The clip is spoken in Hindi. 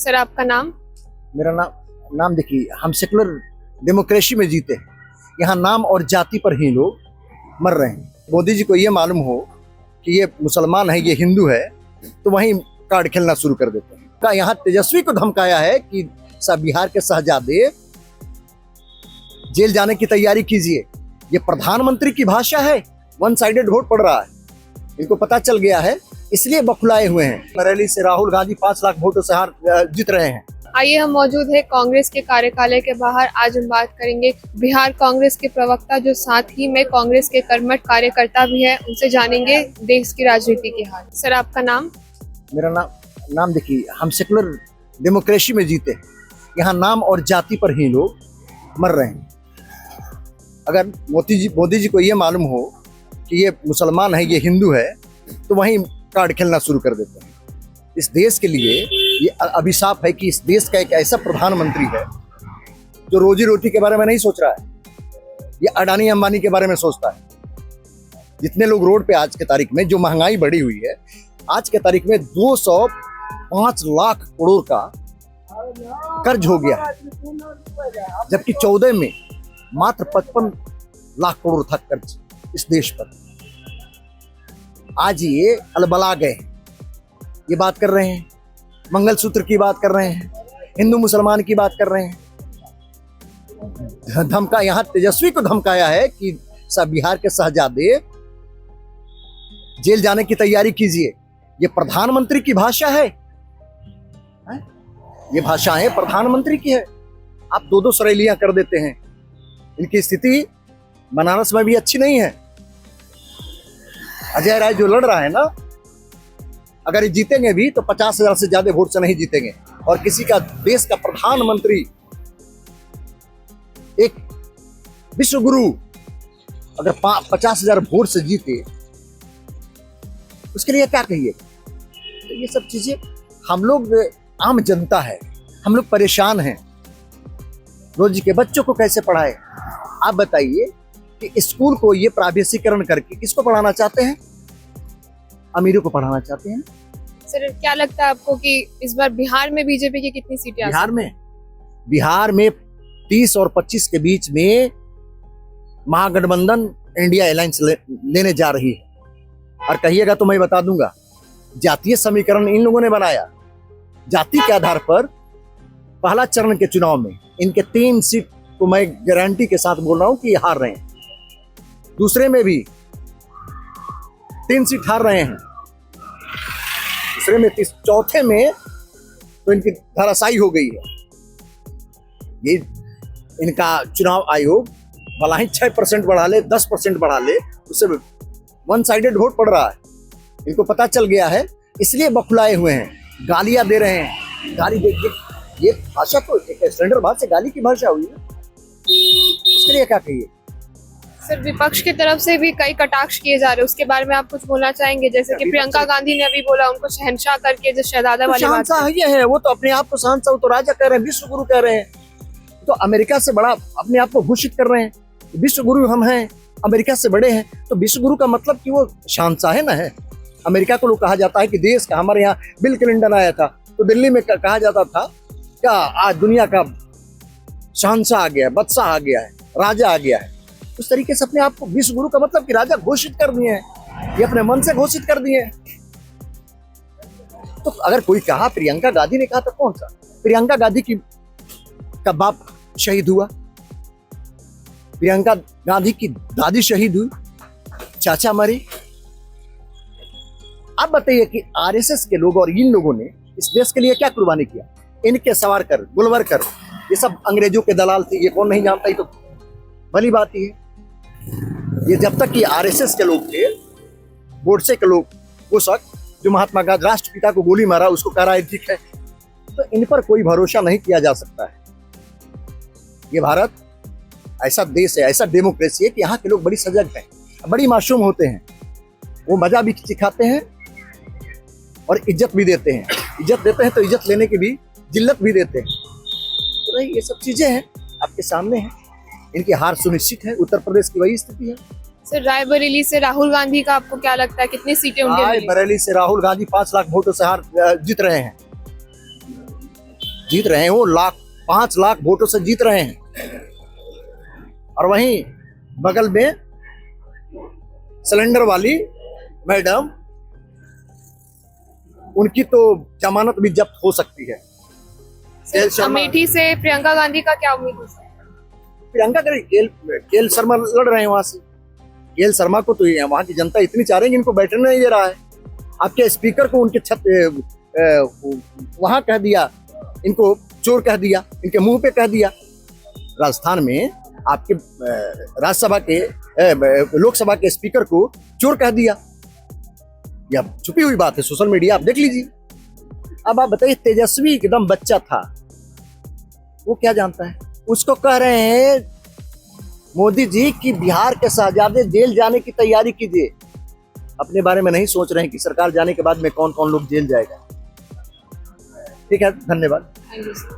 सर आपका नाम? मेरा नाम देखिए, हम सेकुलर डेमोक्रेसी में जीते हैं। यहाँ नाम और जाति पर ही लोग मर रहे हैं। मोदी जी को ये मालूम हो कि ये मुसलमान है, ये हिंदू है, तो वहीं कार्ड खेलना शुरू कर देते हैं। का यहाँ तेजस्वी को धमकाया है कि सब बिहार के शहजादे जेल जाने की तैयारी कीजिए। ये प्रधानमंत्री की भाषा है, वन साइडेड वोट पड़ रहा है, इनको पता चल गया है, इसलिए बखुलाए हुए हैं। रैली से राहुल गांधी 5 लाख वोटों से जीत रहे हैं। आइए हम मौजूद है कांग्रेस के कार्यकालय के बाहर। आज हम बात करेंगे बिहार कांग्रेस के प्रवक्ता जो साथ ही में कांग्रेस के कर्मठ कार्यकर्ता भी है, उनसे जानेंगे देश की राजनीति के हाल। सर आपका नाम? मेरा नाम देखिए, हम सेकुलर डेमोक्रेसी में जीते हैं। यहाँ नाम और जाति पर ही लोग मर रहे हैं। अगर मोदी जी को ये मालूम हो कि ये मुसलमान है, ये हिंदू है, तो वहीं कार्ड खेलना शुरू कर देते हैं। इस देश के लिए ये अभिशाप है कि इस देश का एक ऐसा प्रधानमंत्री है जो रोजी रोटी के बारे में नहीं सोच रहा है। ये अडानी अंबानी के बारे में सोचता है। जितने लोग रोड पे आज के तारीख में, जो महंगाई बढ़ी हुई है, आज के तारीख में 205 लाख करोड़ का कर्ज हो गया है, जबकि 14 में मात्र 55 लाख करोड़ था कर्ज इस देश पर। आज ये अलबला गए, ये बात कर रहे हैं, मंगलसूत्र की बात कर रहे हैं, हिंदू मुसलमान की बात कर रहे हैं। यहाँ तेजस्वी को धमकाया है कि सब बिहार के शहजादे जेल जाने की तैयारी कीजिए। ये प्रधानमंत्री की भाषा है, ये भाषाएं प्रधानमंत्री की है। आप दो सरेलियां कर देते हैं। इनकी स्थिति बनारस में भी अच्छी नहीं है। अजय राय जो लड़ रहा है ना, अगर ये जीतेंगे भी तो 50,000 से ज्यादा वोट से नहीं जीतेंगे। और किसी का देश का प्रधानमंत्री, एक विश्व गुरु, अगर 50,000 वोट से जीते, उसके लिए क्या कहिए? तो ये सब चीजें, हम लोग आम जनता है, हम लोग परेशान हैं। रोजी के बच्चों को कैसे पढ़ाए? आप बताइए कि स्कूल को ये प्रादेशिकरण करके किसको पढ़ाना चाहते हैं? अमीरों को पढ़ाना चाहते हैं। सर क्या लगता है आपको कि इस बार बिहार में बीजेपी की कितनी सीटें? बिहार में 30 और 25 के बीच में महागठबंधन इंडिया अलायंस लेने जा रही है। और कहिएगा तो मैं बता दूंगा, जातीय समीकरण इन लोगों ने बनाया। जाति के आधार पर पहला चरण के चुनाव में इनके 3 सीट को मैं गारंटी के साथ बोल रहा हूं कि ये हार रहे हैं। दूसरे में भी 3 सीट हार रहे हैं, दूसरे में, चौथे में तो इनकी धराशायी हो गई है। ये इनका चुनाव आयोग भला ही 6% बढ़ा ले, 10% बढ़ा ले, उससे वन साइडेड वोट पड़ रहा है, इनको पता चल गया है, इसलिए बखुलाए हुए हैं, गालियां दे रहे हैं। गाली देखिए, ये भाषा तो एक स्टैंडर्ड भाषा, गाली की भाषा हुई है, इसके लिए क्या कहिए? सर विपक्ष की तरफ से भी कई कटाक्ष किए जा रहे हैं, उसके बारे में आप कुछ बोलना चाहेंगे? जैसे कि प्रियंका गांधी ने अभी बोला उनको शहंशाह करके, जो शहजादा वाली बात शहंशाह ये है, वो तो अपने आप को शहंशाह, तो राजा कह रहे हैं, विश्व गुरु कह रहे हैं। तो अमेरिका से बड़ा अपने आप को घोषित कर रहे हैं, विश्व गुरु हम हैं, अमेरिका से बड़े हैं। तो विश्व गुरु का मतलब कि वो शहंशाह है ना है। अमेरिका को लोग कहा जाता है कि देश का, हमारे यहाँ बिल क्लिंटन आया था तो दिल्ली में कहा जाता था क्या आज दुनिया का शहंशाह आ गया है, बादशाह आ गया है, राजा आ गया है। उस तरीके से अपने आप को विश्व गुरु का मतलब कि राजा घोषित कर दिए हैं, ये अपने मन से घोषित कर दिए हैं। तो अगर कोई कहा प्रियंका गांधी ने कहा, तो कौन सा? प्रियंका गांधी का बाप शहीद हुआ, प्रियंका गांधी की दादी शहीद हुई, चाचा मरे। आप बताइए कि आरएसएस के लोग और इन लोगों ने इस देश के लिए क्या कुर्बानी किया? इनके सावरकर, गोलवरकर, ये सब अंग्रेजों के दलाल थे, ये कौन नहीं जानता? ही तो भली बात ही है। ये जब तक कि आरएसएस के लोग थे, गोडसे के लोग, वो शख्स जो महात्मा गांधी राष्ट्रपिता को गोली मारा, उसको कारागार है, तो इन पर कोई भरोसा नहीं किया जा सकता है। ये भारत ऐसा देश है, ऐसा डेमोक्रेसी है कि यहाँ के लोग बड़ी सजग हैं, बड़ी मासूम होते हैं। वो मजा भी सिखाते हैं और इज्जत भी देते हैं। इज्जत देते हैं तो इज्जत लेने की भी जिल्लत भी देते हैं। तो ये सब चीजें हैं, आपके सामने हैं। इनकी हार सुनिश्चित है। उत्तर प्रदेश की वही स्थिति है। सर रायबरेली से राहुल गांधी का आपको क्या लगता है, कितनी सीटें उनके? रायबरेली से राहुल गांधी 5 लाख वोटों से जीत रहे हैं। जीत रहे हैं, वो 5 लाख वोटों से जीत रहे हैं। और वहीं बगल में सिलेंडर वाली मैडम, उनकी तो जमानत भी जब्त हो सकती है। अमेठी से प्रियंका गांधी का क्या उम्मीद हो सकती है? प्रियंका केएल शर्मा लड़ रहे हैं वहां से। केएल शर्मा को तो वहां की जनता इतनी चाह रही है कि इनको बैठने नहीं दे रहा है। आपके स्पीकर को उनके छत वहां कह दिया, इनको चोर कह दिया, इनके मुंह पे कह दिया। राजस्थान में आपके राज्यसभा के लोकसभा के स्पीकर को चोर कह दिया। यह छुपी हुई बात है, सोशल मीडिया आप देख लीजिए। अब आप बताइए, तेजस्वी एकदम बच्चा था, वो क्या जानता है? उसको कह रहे हैं मोदी जी कि बिहार के शहजादे जेल जाने की तैयारी कीजिए। अपने बारे में नहीं सोच रहे हैं कि सरकार जाने के बाद में कौन कौन लोग जेल जाएगा। ठीक है, धन्यवाद। Thank you sir.